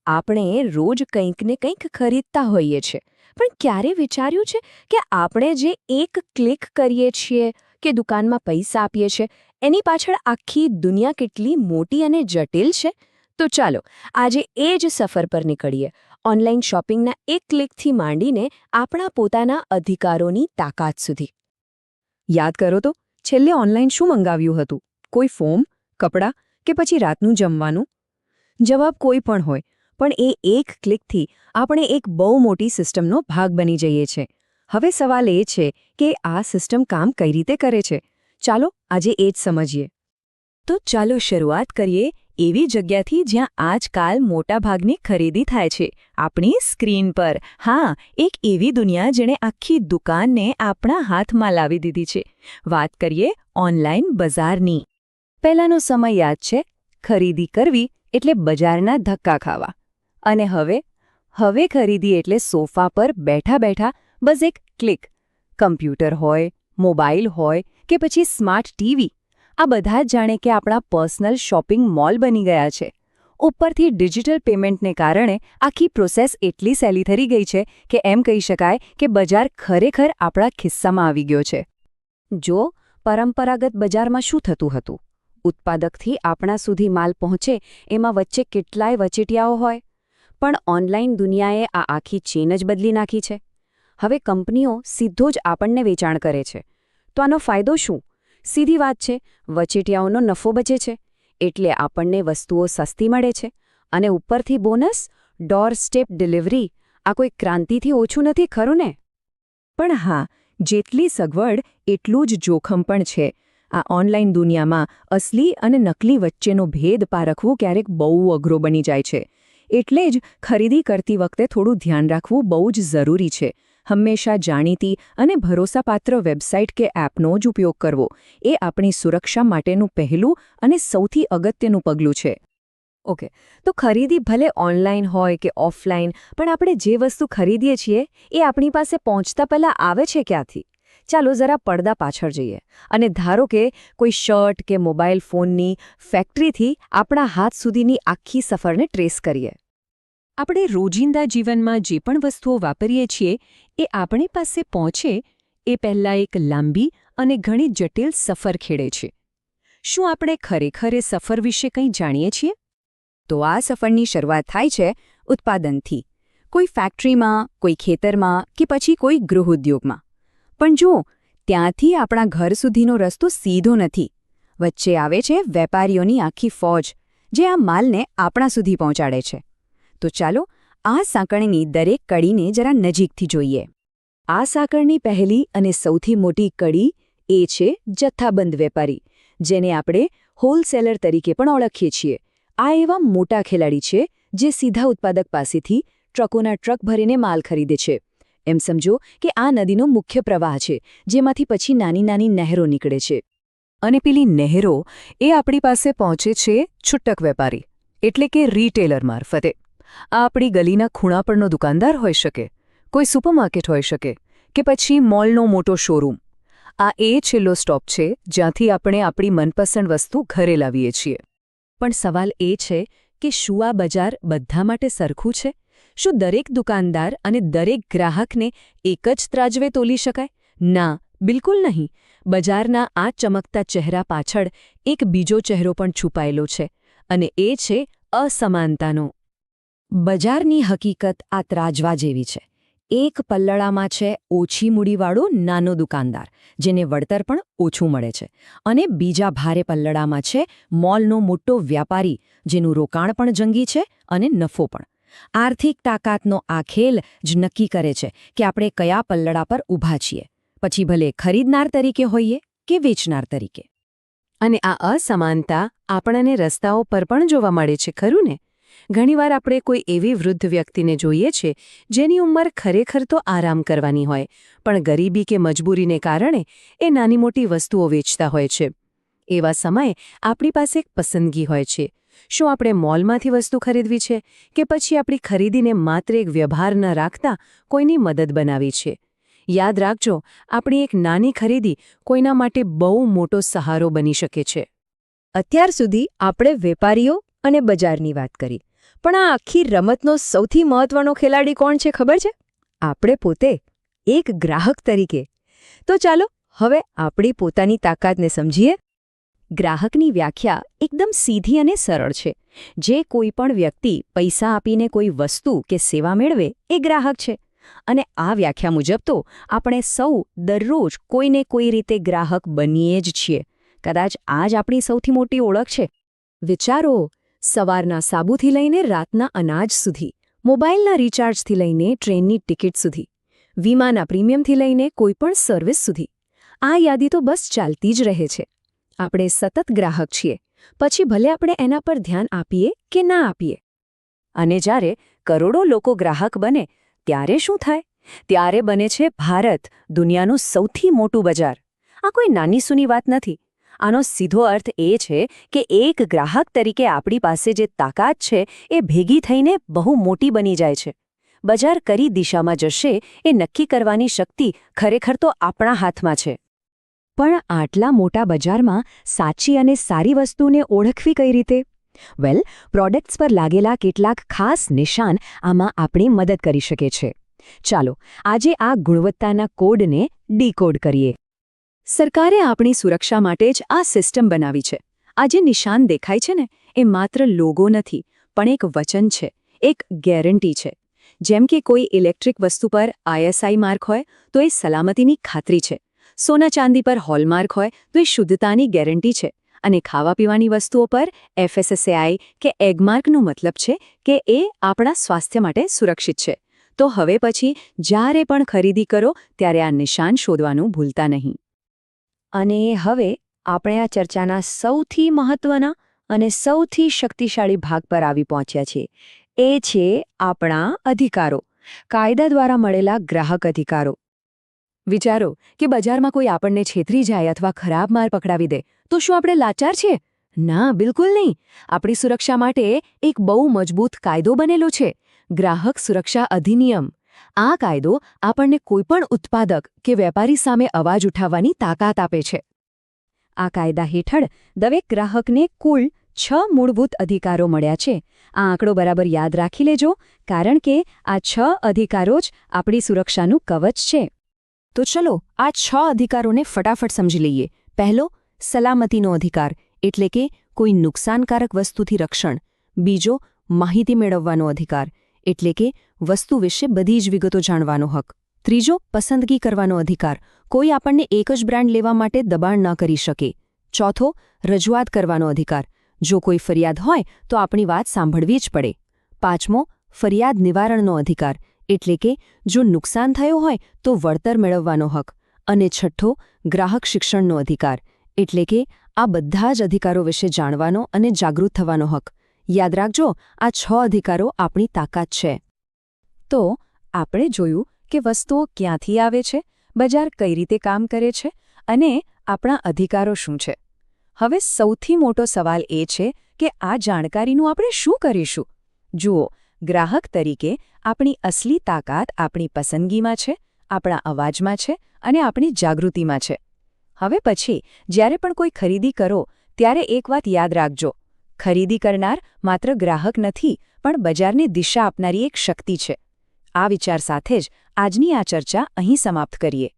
આપણે રોજ કંઈક ને કંઈક ખરીદતા હોઈએ છીએ, પણ ક્યારે વિચાર્યું છે કે આપણે જે એક ક્લિક કરીએ છીએ કે દુકાનમાં પૈસા આપીએ છીએ એની પાછળ આખી દુનિયા કેટલી મોટી અને જટિલ છે? તો ચાલો આજે એ જ સફર પર નીકળીએ, ઓનલાઈન શોપિંગના એક ક્લિકથી માંડીને આપણા પોતાના અધિકારોની તાકાત સુધી. યાદ કરો તો, છેલ્લે ઓનલાઈન શું મંગાવ્યું હતું? કોઈ ફોર્મ, કપડાં કે પછી રાતનું જમવાનું? જવાબ કોઈ પણ હોય, પણ એ એક ક્લિકથી આપણે એક બહુ મોટી સિસ્ટમનો ભાગ બની જઈએ છીએ. હવે સવાલ એ છે કે આ સિસ્ટમ કામ કઈ રીતે કરે છે? ચાલો આજે એ જ સમજીએ. તો ચાલો શરૂઆત કરીએ એવી જગ્યાથી જ્યાં આજકાલ મોટાભાગની ખરીદી થાય છે, આપણી સ્ક્રીન પર. હા, એક એવી દુનિયા જેણે આખી દુકાનને આપણા હાથમાં લાવી દીધી છે. વાત કરીએ ઓનલાઈન બજારની. પહેલાનો સમય યાદ છે, ખરીદી કરવી એટલે બજારના ધક્કા ખાવા. અને હવે ખરીદી એટલે સોફા પર બેઠા બેઠા બસ એક ક્લિક. કમ્પ્યુટર હોય, મોબાઈલ હોય કે પછી સ્માર્ટ ટીવી, આ બધા જ જાણે કે આપણા પર્સનલ શોપિંગ મોલ બની ગયા છે. ઉપરથી ડિજિટલ પેમેન્ટને કારણે આખી પ્રોસેસ એટલી સહેલી થઈ ગઈ છે કે એમ કહી શકાય કે બજાર ખરેખર આપણા ખિસ્સામાં આવી ગયો છે. જો પરંપરાગત બજારમાં શું થતું હતું? ઉત્પાદકથી આપણા સુધી માલ પહોંચે એમાં વચ્ચે કેટલાય વચેટિયાઓ હોય. પણ ઓનલાઈન દુનિયાએ આ આખી ચેન જ બદલી નાખી છે. હવે કંપનીઓ સીધો જ આપણને વેચાણ કરે છે. તો આનો ફાયદો શું? સીધી વાત છે, વચેટિયાઓનો નફો બચે છે, એટલે આપણને વસ્તુઓ સસ્તી મળે છે. અને ઉપરથી બોનસ, ડોર સ્ટેપ ડિલિવરી. આ કોઈ ક્રાંતિથી ઓછું નથી, ખરું ને? પણ હા, જેટલી સગવડ એટલું જ જોખમ પણ છે. આ ઓનલાઈન દુનિયામાં અસલી અને નકલી વચ્ચેનો ભેદ પારખવું ક્યારેક બહુ અઘરો બની જાય છે. એટલે જ ખરીદી કરતી વખતે થોડું ધ્યાન રાખવું બહુ જ જરૂરી છે. હંમેશા જાણીતી અને ભરોસાપાત્ર વેબસાઇટ કે એપનો જ ઉપયોગ કરવો એ આપણી સુરક્ષા માટેનું પહેલું અને સૌથી અગત્યનું પગલું છે. ઓકે, તો ખરીદી ભલે ઓનલાઈન હોય કે ઓફલાઈન, પણ આપણે જે વસ્તુ ખરીદીએ છીએ એ આપણી પાસે પહોંચતા પહેલાં આવે છે ક્યાંથી? ચાલો જરા પડદા પાછળ જઈએ અને ધારો કે કોઈ શર્ટ કે મોબાઈલ ફોનની ફેક્ટરીથી આપણા હાથ સુધીની આખી સફરને ટ્રેસ કરીએ. આપણે રોજિંદા જીવનમાં જે પણ વસ્તુઓ વાપરીએ છીએ એ આપણી પાસે પહોંચે એ પહેલાં એક લાંબી અને ઘણી જટિલ સફર ખેડે છે. શું આપણે ખરેખર એ સફર વિશે કંઈ જાણીએ છીએ? તો આ સફરની શરૂઆત થાય છે ઉત્પાદનથી. કોઈ ફેક્ટરીમાં, કોઈ ખેતરમાં કે પછી કોઈ ગૃહ ઉદ્યોગમાં. પણ જુઓ, ત્યાંથી આપણા ઘર સુધીનો રસ્તો સીધો નથી. વચ્ચે આવે છે વેપારીઓની આખી ફોજ, જે આ માલને આપણા સુધી પહોંચાડે છે. તો ચાલો આ સાંકળની દરેક કડીને જરા નજીકથી જોઈએ. આ સાંકળની પહેલી અને સૌથી મોટી કડી એ છે જથ્થાબંધ વેપારી, જેને આપણે હોલસેલર તરીકે પણ ઓળખીએ છીએ. આ એવા મોટા ખેલાડી છે જે સીધા ઉત્પાદક પાસેથી ટ્રકોના ટ્રક ભરીને માલ ખરીદે છે. એમ સમજો કે આ નદીનો મુખ્ય પ્રવાહ છે, જેમાંથી પછી નાની નાની નહેરો નીકળે છે. અને પેલી નહેરો એ આપણી પાસે પહોંચે છે છૂટક વેપારી, એટલે કે રિટેલર મારફતે. આ આપણી ગલીના ખૂણા પરનો દુકાનદાર હોઈ શકે, કોઈ સુપરમાર્કેટ હોઈ શકે કે પછી મોલનો મોટો શોરૂમ. આ એ છેલ્લો સ્ટોપ છે જ્યાંથી આપણે આપણી મનપસંદ વસ્તુ ઘરે લાવીએ છીએ. પણ સવાલ એ છે કે શું આ બજાર બધા માટે સરખું છે? શું દરેક દુકાનદાર અને દરેક ગ્રાહકને એક જ ત્રાજવે તોલી શકાય? ના, બિલકુલ નહીં. બજારના આ ચમકતા ચહેરા પાછળ એક બીજો ચહેરો પણ છુપાયેલો છે, અને એ છે અસમાનતાનો. બજારની હકીકત આ ત્રાજવા જેવી છે. એક પલ્લડામાં છે ઓછી મૂડીવાળો નાનો દુકાનદાર, જેને વળતર પણ ઓછું મળે છે. અને બીજા ભારે પલ્લડામાં છે મોલનો મોટો વ્યાપારી, જેનું રોકાણ પણ જંગી છે અને નફો પણ. આર્થિક તાકાતનો આ ખેલ જ નક્કી કરે છે કે આપણે કયા પલ્લડા પર ઊભા છીએ, પછી ભલે ખરીદનાર તરીકે હોઈએ કે વેચનાર તરીકે. અને આ અસમાનતા આપણને રસ્તાઓ પર પણ જોવા મળે છે, ખરું ને? ઘણીવાર આપણે કોઈ એવી વૃદ્ધ વ્યક્તિને જોઈએ છે જેની ઉંમર ખરેખર તો આરામ કરવાની હોય, પણ ગરીબી કે મજબૂરીને કારણે એ નાની મોટી વસ્તુઓ વેચતા હોય છે. એવા સમયે આપણી પાસે એક પસંદગી હોય છે. શું આપણે મોલમાંથી વસ્તુ ખરીદવી છે કે પછી આપણી ખરીદીને માત્ર એક વ્યવહાર ન રાખતા કોઈની મદદ બનાવી છે? યાદ રાખજો, આપણી એક નાની ખરીદી કોઈના માટે બહુ મોટો સહારો બની શકે છે. અત્યાર સુધી આપણે વેપારીઓ અને બજારની વાત કરી, પણ આ આખી રમતનો સૌથી મહત્વનો ખેલાડી કોણ છે ખબર છે? આપણે પોતે, એક ગ્રાહક તરીકે. તો ચાલો હવે આપણી પોતાની તાકાતને સમજીએ. ગ્રાહકની વ્યાખ્યા એકદમ સીધી અને સરળ છે. જે કોઈ પણ વ્યક્તિ પૈસા આપીને કોઈ વસ્તુ કે સેવા મેળવે એ ગ્રાહક છે. અને આ વ્યાખ્યા મુજબ તો આપણે સૌ દરરોજ કોઈને કોઈ રીતે ગ્રાહક બનીએ જ છીએ. કદાચ આ જ આપણી સૌથી મોટી ઓળખ છે. વિચારો, સવારના સાબુથી લઈને રાતના અનાજ સુધી, મોબાઈલના રિચાર્જથી લઈને ટ્રેનની ટિકિટ સુધી, વીમાના પ્રીમિયમથી લઈને કોઈપણ સર્વિસ સુધી. આ યાદી તો બસ ચાલતી જ રહે છે. આપણે સતત ગ્રાહક છીએ, પછી ભલે આપણે એના પર ધ્યાન આપીએ કે ના આપીએ. અને જ્યારે કરોડો લોકો ગ્રાહક બને ત્યારે શું થાય? ત્યારે બને છે ભારત દુનિયાનું સૌથી મોટું બજાર. આ કોઈ નાની સૂની વાત નથી. આનો સીધો અર્થ એ છે કે એક ગ્રાહક તરીકે આપણી પાસે જે તાકાત છે એ ભેગી થઈને બહુ મોટી બની જાય છે. બજાર કઈ દિશામાં જશે એ નક્કી કરવાની શક્તિ ખરેખર તો આપણા હાથમાં છે. પણ આટલા મોટા બજારમાં સાચી અને સારી વસ્તુને ઓળખવી કઈ રીતે? વેલ, પ્રોડક્ટ્સ પર લાગેલા કેટલાક ખાસ નિશાન આમાં આપણી મદદ કરી શકે છે. ચાલો આજે આ ગુણવત્તાના કોડને ડીકોડ કરીએ. સરકારે આપણી સુરક્ષા માટે જ આ સિસ્ટમ બનાવી છે. આ જે નિશાન દેખાય છે ને, એ માત્ર લોગો નથી, પણ એક વચન છે, એક ગેરંટી છે. જેમ કે કોઈ ઇલેક્ટ્રિક વસ્તુ પર ISI માર્ક હોય તો એ સલામતીની ખાતરી છે. સોના ચાંદી પર હોલમાર્ક હોય તો એ શુદ્ધતાની ગેરંટી છે. અને ખાવા પીવાની વસ્તુઓ પર FSSAI કે એગમાર્કનું મતલબ છે કે એ આપણા સ્વાસ્થ્ય માટે સુરક્ષિત છે. તો હવે પછી જ્યારે પણ ખરીદી કરો ત્યારે આ નિશાન શોધવાનું ભૂલતા નહીં. અને હવે આપણે આ ચર્ચાના સૌથી મહત્વના અને સૌથી શક્તિશાળી ભાગ પર આવી પહોંચ્યા છીએ. એ છે આપણા અધિકારો, કાયદા દ્વારા મળેલા ગ્રાહક અધિકારો. વિચારો કે બજારમાં કોઈ આપણને છેતરી જાય અથવા ખરાબ માલ પકડાવી દે તો શું આપણે લાચાર છીએ? ના, બિલકુલ નહીં. આપણી સુરક્ષા માટે એક બહુ મજબૂત કાયદો બનેલો છે, ગ્રાહક સુરક્ષા અધિનિયમ. આ કાયદો આપણને કોઈપણ ઉત્પાદક કે વેપારી સામે અવાજ ઉઠાવવાની તાકાત આપે છે. આ કાયદા હેઠળ દરેક ગ્રાહકને કુલ 6 મૂળભૂત અધિકારો મળ્યા છે. આ આંકડો બરાબર યાદ રાખી લેજો, કારણ કે આ 6 અધિકારો જ આપણી સુરક્ષાનું કવચ છે. તો ચલો આ 6 અધિકારોને ફટાફટ સમજી લઈએ. પહેલો, સલામતીનો અધિકાર, એટલે કે કોઈ નુકસાનકારક વસ્તુથી રક્ષણ. બીજો, માહિતી મેળવવાનો અધિકાર, એટલે કે વસ્તુ વિશે બધી જ વિગતો જાણવાનો હક. ત્રીજો, પસંદગી કરવાનો અધિકાર, કોઈ આપણને એક જ બ્રાન્ડ લેવા માટે દબાણ ન કરી શકે. ચોથો, રજૂઆત કરવાનો અધિકાર, જો કોઈ ફરિયાદ હોય તો આપણી વાત સાંભળવી જ પડે. પાંચમો, ફરિયાદ નિવારણનો અધિકાર, એટલે કે જો નુકસાન થયું હોય તો વળતર મેળવવાનો હક. અને છઠ્ઠો, ગ્રાહક શિક્ષણનો અધિકાર, એટલે કે આ બધા જ અધિકારો વિશે જાણવાનો અને જાગૃત થવાનો હક. યાદ રાખજો, આ 6 અધિકારો આપણી તાકાત છે. તો આપણે જોયું કે વસ્તુઓ ક્યાંથી આવે છે, બજાર કઈ રીતે કામ કરે છે અને આપણા અધિકારો શું છે. હવે સૌથી મોટો સવાલ એ છે કે આ જાણકારીનું આપણે શું કરીશું? જુઓ, ગ્રાહક તરીકે આપણી અસલી તાકાત આપણી પસંદગીમાં છે, આપણા અવાજમાં છે અને આપણી જાગૃતિમાં છે. હવે પછી જ્યારે પણ કોઈ ખરીદી કરો ત્યારે એક વાત યાદ રાખજો, ખરીદી કરનાર માત્ર ગ્રાહક નથી, પણ બજારને દિશા આપનારી એક શક્તિ છે. આ વિચાર સાથે જ આજની આ ચર્ચા અહીં સમાપ્ત કરીએ.